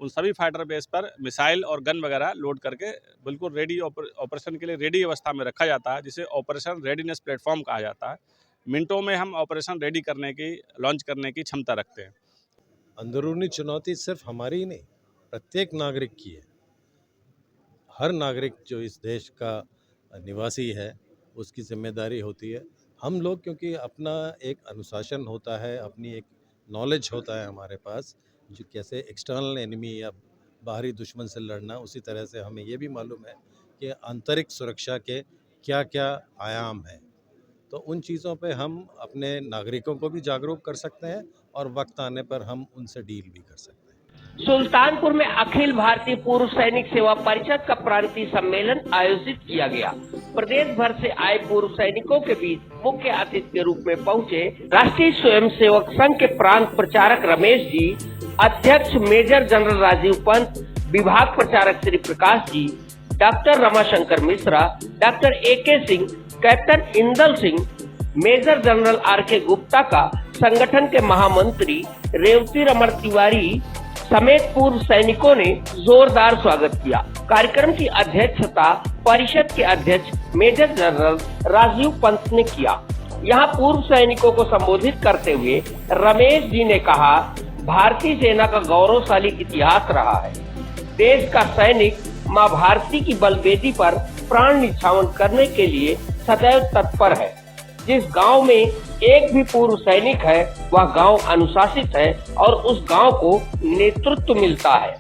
उन सभी fighter base पर मिसाइल और गन वगैरह लोड करके बिल्कुल रेडी ऑपरेशन के लिए रेडी अवस्था में रखा जाता है, जिसे ऑपरेशन रेडीनेस प्लेटफॉर्म कहा जाता है। मिनटों में हम ऑपरेशन रेडी करने की, लॉन्च करने की क्षमता रखते हैं। अंदरूनी चुनौती सिर्फ हमारी ही नहीं, प्रत्येक नागरिक की है। हर नागरिक जो इस देश का निवासी है उसकी जिम्मेदारी होती है। हम लोग क्योंकि अपना एक अनुशासन होता है, अपनी एक नॉलेज होता है हमारे पास, जो कैसे एक्सटर्नल एनिमी या बाहरी दुश्मन से लड़ना, उसी तरह से हमें ये भी मालूम है कि आंतरिक सुरक्षा के क्या क्या आयाम हैं। तो उन चीज़ों पे हम अपने नागरिकों को भी जागरूक कर सकते हैं और वक्त आने पर हम उनसे डील भी कर सकते हैं। सुल्तानपुर में अखिल भारतीय पूर्व सैनिक सेवा परिषद का प्रांतीय सम्मेलन आयोजित किया गया। प्रदेश भर से आए पूर्व सैनिकों के बीच मुख्य अतिथि के रूप में पहुंचे राष्ट्रीय स्वयंसेवक संघ के प्रांत प्रचारक रमेश जी, अध्यक्ष मेजर जनरल राजीव पंत, विभाग प्रचारक Shri Prakash ji, doctor Ramashankar Mishra, doctor AK Singh, captain Indal Singh, major general RK Gupta का संगठन के महामंत्री रेवती रमण तिवारी समेत पूर्व सैनिकों ने जोरदार स्वागत किया। कार्यक्रम की अध्यक्षता परिषद के अध्यक्ष मेजर जनरल राजीव पंत ने किया। यहाँ पूर्व सैनिकों को संबोधित करते हुए रमेश जी ने कहा, भारतीय सेना का गौरवशाली इतिहास रहा है। देश का सैनिक माँ भारती की बलवेदी पर प्राण न्यौछावर करने के लिए सदैव तत्पर है। जिस गांव में एक भी पूर्व सैनिक है, वह गांव अनुशासित है और उस गांव को नेतृत्व मिलता है।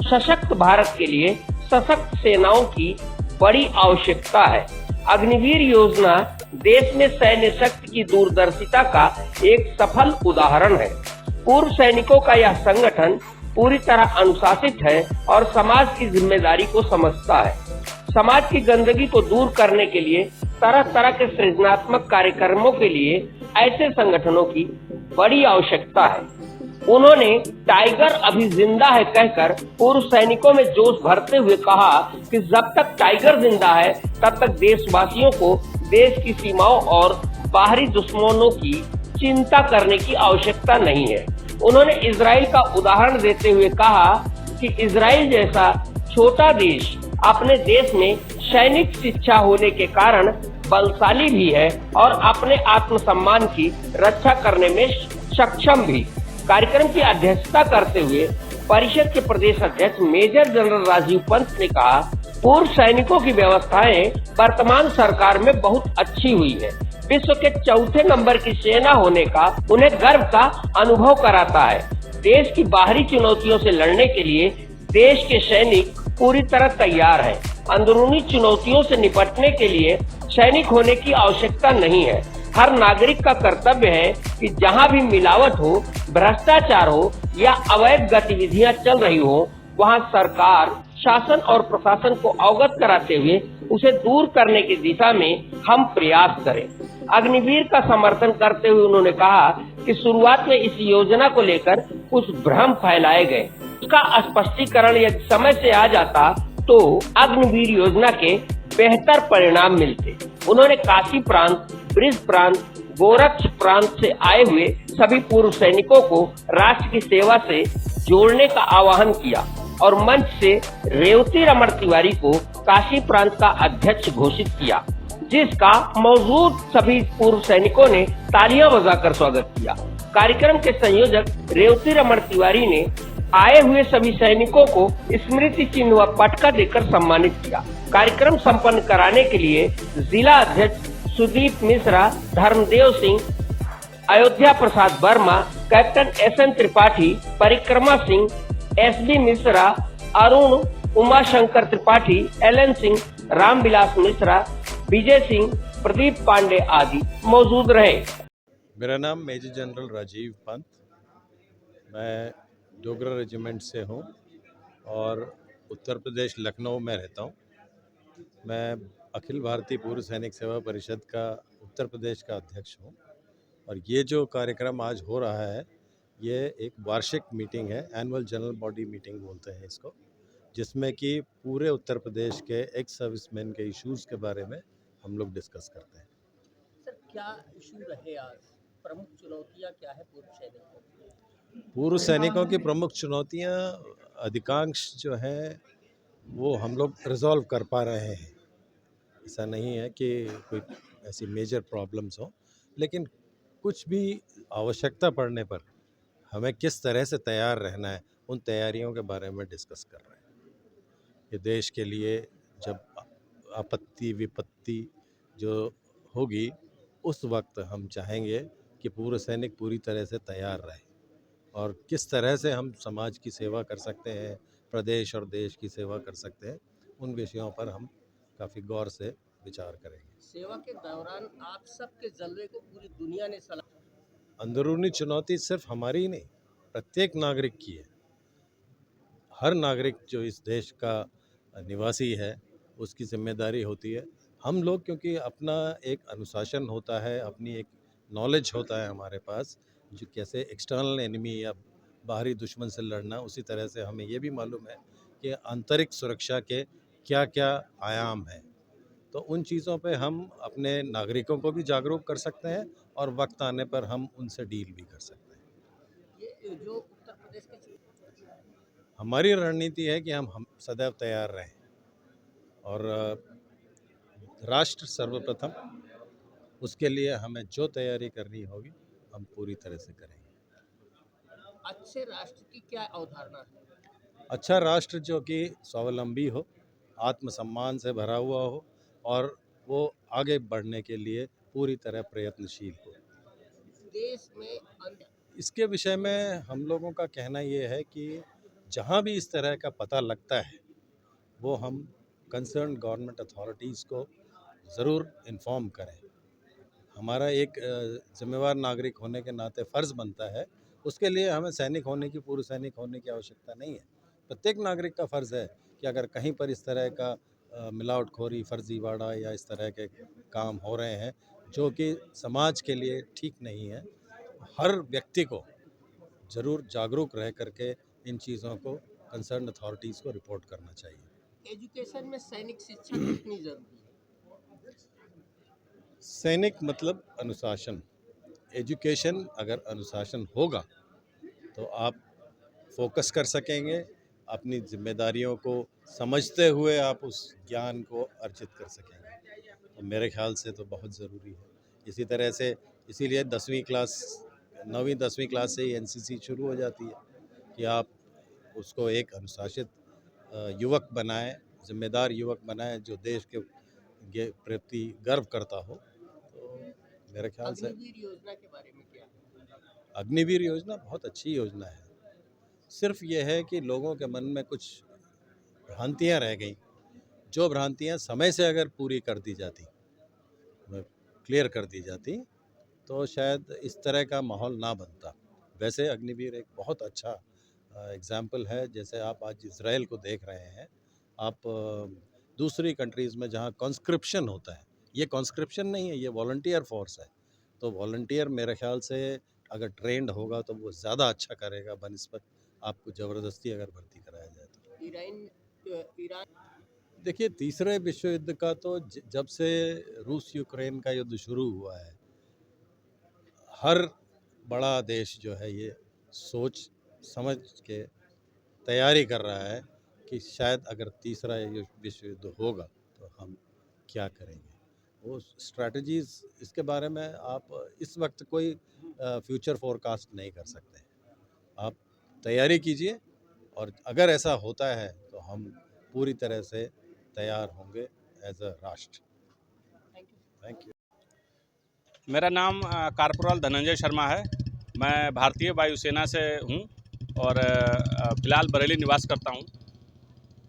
सशक्त भारत के लिए सशक्त सेनाओं की बड़ी आवश्यकता है। अग्निवीर योजना देश में सैन्य शक्ति की दूरदर्शिता का एक सफल उदाहरण है। पूर्व सैनिकों का यह संगठन पूरी तरह अनुशासित है और समाज की जिम्मेदारी को समझता है। समाज की गंदगी को दूर करने के लिए तरह तरह के सृजनात्मक कार्यक्रमों के लिए ऐसे संगठनों की बड़ी आवश्यकता है। उन्होंने टाइगर अभी जिंदा है कहकर पूर्व सैनिकों में जोश भरते हुए कहा कि जब तक टाइगर जिंदा है तब तक देशवासियों को देश की सीमाओं और बाहरी दुश्मनों की चिंता करने की आवश्यकता नहीं है। उन्होंने इजराइल का उदाहरण देते हुए कहा कि इजराइल जैसा छोटा देश अपने देश में सैनिक शिक्षा होने के कारण बलशाली भी है और अपने आत्मसम्मान की रक्षा करने में सक्षम भी। कार्यक्रम की अध्यक्षता करते हुए परिषद के प्रदेश अध्यक्ष मेजर जनरल राजीव पंत ने कहा, पूर्व सैनिकों की व्यवस्थाएं वर्तमान सरकार में बहुत अच्छी हुई है। विश्व के चौथे नंबर की सेना होने का उन्हें गर्व का अनुभव कराता है। देश की बाहरी चुनौतियों से लड़ने के लिए देश के सैनिक पूरी तरह तैयार है। अंदरूनी चुनौतियों से निपटने के लिए सैनिक होने की आवश्यकता नहीं है। हर नागरिक का कर्तव्य है कि जहां भी मिलावट हो, भ्रष्टाचार हो या अवैध गतिविधियां चल रही हो, वहां सरकार, शासन और प्रशासन को अवगत कराते हुए उसे दूर करने की दिशा में हम प्रयास करें। अग्निवीर का समर्थन करते हुए उन्होंने कहा कि शुरुआत में इस योजना को लेकर कुछ भ्रम फैलाए गए। उसका स्पष्टीकरण यदि समय से आ जाता तो अग्निवीर योजना के बेहतर परिणाम मिलते। उन्होंने काशी प्रांत, ब्रिज प्रांत, गोरक्ष प्रांत से आए हुए सभी पूर्व सैनिकों को राष्ट्र की सेवा से जोड़ने का आह्वान किया और मंच से रेवती रमण तिवारी को काशी प्रांत का अध्यक्ष घोषित किया, जिसका मौजूद सभी पूर्व सैनिकों ने तालियां बजाकर स्वागत किया। कार्यक्रम के संयोजक रेवती रमण तिवारी ने आए हुए सभी सैनिकों को स्मृति चिन्ह व पटका देकर सम्मानित किया। कार्यक्रम संपन्न कराने के लिए जिला अध्यक्ष सुदीप मिश्रा, धर्मदेव सिंह, अयोध्या प्रसाद वर्मा, कैप्टन SN त्रिपाठी, परिक्रमा सिंह, SB मिश्रा, अरुण, उमाशंकर त्रिपाठी, LN सिंह, रामविलास मिश्रा, विजय सिंह, प्रदीप पांडे आदि मौजूद रहे। मेरा नाम मेजर जनरल राजीव पंत, मैं डोगरा रेजिमेंट से हूँ और उत्तर प्रदेश लखनऊ में रहता हूँ। मैं अखिल भारतीय पूर्व सैनिक सेवा परिषद का उत्तर प्रदेश का अध्यक्ष हूँ और ये जो कार्यक्रम आज हो रहा है, ये एक वार्षिक मीटिंग है, एनुअल जनरल बॉडी मीटिंग बोलते हैं इसको, जिसमें कि पूरे उत्तर प्रदेश के एक्स सर्विसमैन के इश्यूज़ के बारे में हम लोग डिस्कस करते हैं। सर, क्या इशू रहे आज? प्रमुख चुनौतियां क्या है पूर्व सैनिकों की? पूर्व सैनिकों की प्रमुख चुनौतियां अधिकांश जो है वो हम लोग रिजॉल्व कर पा रहे हैं। ऐसा नहीं है कि कोई ऐसी मेजर प्रॉब्लम्स हो, लेकिन कुछ भी आवश्यकता पड़ने पर हमें किस तरह से तैयार रहना है, उन तैयारियों के बारे में डिस्कस कर रहे हैं। ये देश के लिए जब आपत्ति विपत्ति जो होगी, उस वक्त हम चाहेंगे कि पूर्व सैनिक पूरी तरह से तैयार रहे और किस तरह से हम समाज की सेवा कर सकते हैं, प्रदेश और देश की सेवा कर सकते हैं, उन विषयों पर हम काफ़ी गौर से विचार करेंगे। सेवा के दौरान आप सबके जलवे को पूरी दुनिया ने सलाह। अंदरूनी चुनौती सिर्फ हमारी ही नहीं, प्रत्येक नागरिक की है। हर नागरिक जो इस देश का निवासी है, उसकी जिम्मेदारी होती है। हम लोग क्योंकि अपना एक अनुशासन होता है, अपनी एक नॉलेज होता है हमारे पास, जो कैसे एक्सटर्नल एनिमी या बाहरी दुश्मन से लड़ना, उसी तरह से हमें ये भी मालूम है कि आंतरिक सुरक्षा के क्या क्या आयाम हैं। तो उन चीज़ों पे हम अपने नागरिकों को भी जागरूक कर सकते हैं और वक्त आने पर हम उनसे डील भी कर सकते हैं। ये जो उत्तर प्रदेश के हमारी रणनीति है कि हम सदैव तैयार रहें और राष्ट्र सर्वप्रथम, उसके लिए हमें जो तैयारी करनी होगी हम पूरी तरह से करेंगे। अच्छे राष्ट्र की क्या अवधारणा है? अच्छा राष्ट्र जो कि स्वावलंबी हो, आत्मसम्मान से भरा हुआ हो और वो आगे बढ़ने के लिए पूरी तरह प्रयत्नशील हो। देश में अन्य इसके विषय में हम लोगों का कहना ये है कि जहाँ भी इस तरह का पता लगता है, वो हम कंसर्न गवर्नमेंट अथॉरिटीज़ को ज़रूर इन्फॉर्म करें। हमारा एक जिम्मेवार नागरिक होने के नाते फ़र्ज़ बनता है। उसके लिए हमें सैनिक होने की, पूर्व सैनिक होने की आवश्यकता नहीं है। प्रत्येक नागरिक का फ़र्ज़ है कि अगर कहीं पर इस तरह का मिलावटखोरी, फर्जीवाड़ा या इस तरह के काम हो रहे हैं जो कि समाज के लिए ठीक नहीं है, हर व्यक्ति को ज़रूर जागरूक रह करके इन चीज़ों को कंसर्न अथॉरिटीज़ को रिपोर्ट करना चाहिए। एजुकेशन में सैनिक शिक्षा कितनी जरूरी है? सैनिक मतलब अनुशासन। एजुकेशन अगर अनुशासन होगा तो आप फोकस कर सकेंगे, अपनी जिम्मेदारियों को समझते हुए आप उस ज्ञान को अर्जित कर सकेंगे। तो मेरे ख्याल से तो बहुत ज़रूरी है। इसी तरह से इसीलिए 9वीं-10वीं क्लास से ही एनसीसी शुरू हो जाती है कि आप उसको एक अनुशासित युवक बनाएं, जिम्मेदार युवक बनाएं जो देश के प्रति गर्व करता हो। तो मेरे ख्याल से अग्निवीर योजना के बारे में क्या? अग्निवीर योजना बहुत अच्छी योजना है। सिर्फ ये है कि लोगों के मन में कुछ भ्रांतियां रह गई, जो भ्रांतियां समय से अगर पूरी कर दी जाती, क्लियर कर दी जाती, तो शायद इस तरह का माहौल ना बनता। वैसे अग्निवीर एक बहुत अच्छा एग्जाम्पल है। जैसे आप आज इज़राइल को देख रहे हैं, आप दूसरी कंट्रीज़ में जहाँ कॉन्स्क्रिप्शन होता है, ये कॉन्स्क्रिप्शन नहीं है, ये वॉलंटियर फोर्स है। तो वॉलंटियर मेरे ख्याल से अगर ट्रेंड होगा तो वो ज़्यादा अच्छा करेगा बनिस्बत आपको ज़बरदस्ती अगर भर्ती कराया जाए तो। ईरान देखिए, तीसरे विश्व युद्ध का तो जब से रूस यूक्रेन का युद्ध शुरू हुआ है, हर बड़ा देश जो है ये सोच समझ के तैयारी कर रहा है कि शायद अगर तीसरा विश्व युद्ध होगा तो हम क्या करेंगे। वो स्ट्रैटेजीज़, इसके बारे में आप इस वक्त कोई फ्यूचर फोरकास्ट नहीं कर सकते। आप तैयारी कीजिए और अगर ऐसा होता है तो हम पूरी तरह से तैयार होंगे एज अ राष्ट्र। Thank you. मेरा नाम कॉर्पोरल धनंजय शर्मा है। मैं भारतीय वायुसेना से हूँ और फ़िलहाल बरेली निवास करता हूँ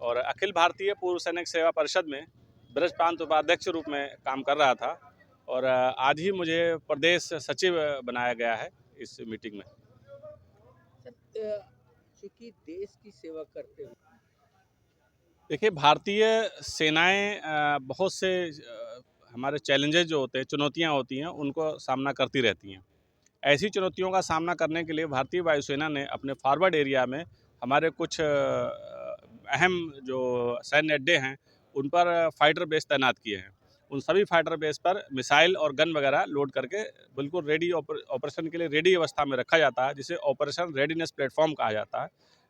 और अखिल भारतीय पूर्व सैनिक सेवा परिषद में ब्रज प्रांत उपाध्यक्ष रूप में काम कर रहा था और आज ही मुझे प्रदेश सचिव बनाया गया है इस मीटिंग में। चूंकि देश की सेवा करते हुए देखिए, भारतीय सेनाएं बहुत से हमारे चैलेंजेस जो होते हैं, चुनौतियां होती हैं, उनको सामना करती रहती हैं। ऐसी चुनौतियों का सामना करने के लिए भारतीय वायुसेना ने अपने फॉरवर्ड एरिया में हमारे कुछ अहम जो सैन्य अड्डे हैं उन पर फाइटर बेस तैनात किए हैं। उन सभी फाइटर बेस पर मिसाइल और गन वगैरह लोड करके बिल्कुल रेडी ऑपरेशन के लिए रेडी अवस्था में रखा जाता है, जिसे ऑपरेशन रेडीनेस प्लेटफॉर्म कहा जाता है।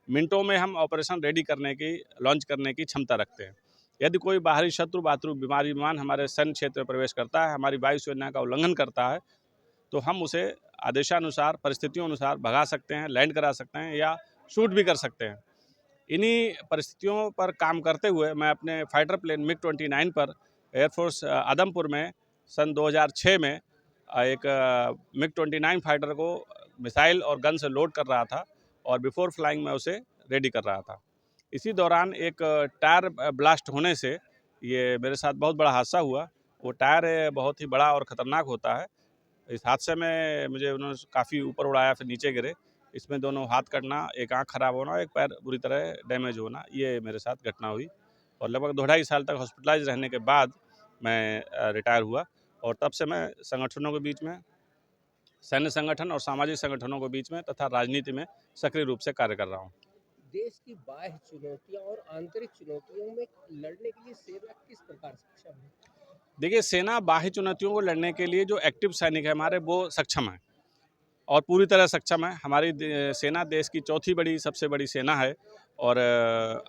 मिनटों में हम ऑपरेशन रेडी करने की लॉन्च करने की क्षमता रखते हैं। यदि कोई बाहरी शत्रु बीमारी विमान हमारे सैन्य क्षेत्र में प्रवेश करता है, हमारी वायु सेना का उल्लंघन करता है, तो हम उसे आदेशानुसार परिस्थितियों अनुसार भगा सकते हैं, लैंड करा सकते हैं या शूट भी कर सकते हैं। इन्हीं परिस्थितियों पर काम करते हुए मैं अपने फाइटर प्लेन MiG-29 पर एयरफोर्स आदमपुर में सन 2006 में एक MiG-29 फाइटर को मिसाइल और गन से लोड कर रहा था और बिफोर फ्लाइंग मैं उसे रेडी कर रहा था। इसी दौरान एक टायर ब्लास्ट होने से ये मेरे साथ बहुत बड़ा हादसा हुआ। वो टायर बहुत ही बड़ा और ख़तरनाक होता है। इस हादसे में मुझे उन्होंने काफ़ी ऊपर उड़ाया, फिर नीचे गिरे। इसमें दोनों हाथ कटना, एक आँख खराब होना, एक पैर बुरी तरह डैमेज होना, ये मेरे साथ घटना हुई। और लगभग 2 ढाई साल तक हॉस्पिटलाइज रहने के बाद मैं रिटायर हुआ और तब से मैं संगठनों के बीच में, सैन्य संगठन और सामाजिक संगठनों के बीच में तथा राजनीति में सक्रिय रूप से कार्य कर रहा हूँ। देश की बाह्य चुनौतियां और आंतरिक चुनौतियों में लड़ने के लिए सेना किस प्रकार सक्षम है? देखिए, सेना बाह्य चुनौतियों को लड़ने के लिए जो एक्टिव सैनिक है हमारे, वो सक्षम है और पूरी तरह सक्षम है। हमारी सेना देश की चौथी बड़ी सबसे बड़ी सेना है और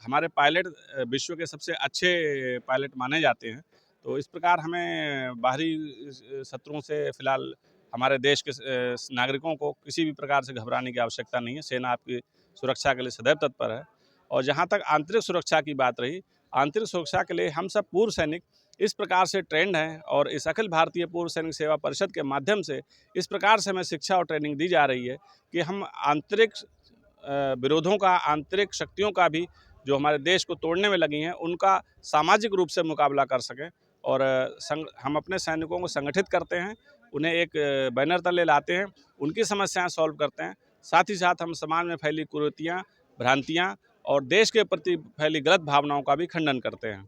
हमारे पायलट विश्व के सबसे अच्छे पायलट माने जाते हैं। तो इस प्रकार हमें बाहरी शत्रुओं से फ़िलहाल हमारे देश के नागरिकों को किसी भी प्रकार से घबराने की आवश्यकता नहीं है। सेना आपकी सुरक्षा के लिए सदैव तत्पर है। और जहाँ तक आंतरिक सुरक्षा की बात रही, आंतरिक सुरक्षा के लिए हम सब पूर्व सैनिक इस प्रकार से ट्रेंड हैं और इस अखिल भारतीय पूर्व सैनिक सेवा परिषद के माध्यम से इस प्रकार से हमें शिक्षा और ट्रेनिंग दी जा रही है कि हम आंतरिक विरोधों का, आंतरिक शक्तियों का भी जो हमारे देश को तोड़ने में लगी हैं, उनका सामाजिक रूप से मुकाबला कर सकें। और हम अपने सैनिकों को संगठित करते हैं, उन्हें एक बैनर तले लाते हैं, उनकी समस्याएं सॉल्व करते हैं। साथ ही साथ हम समाज में फैली कुरीतियाँ, भ्रांतियाँ और देश के प्रति फैली गलत भावनाओं का भी खंडन करते हैं।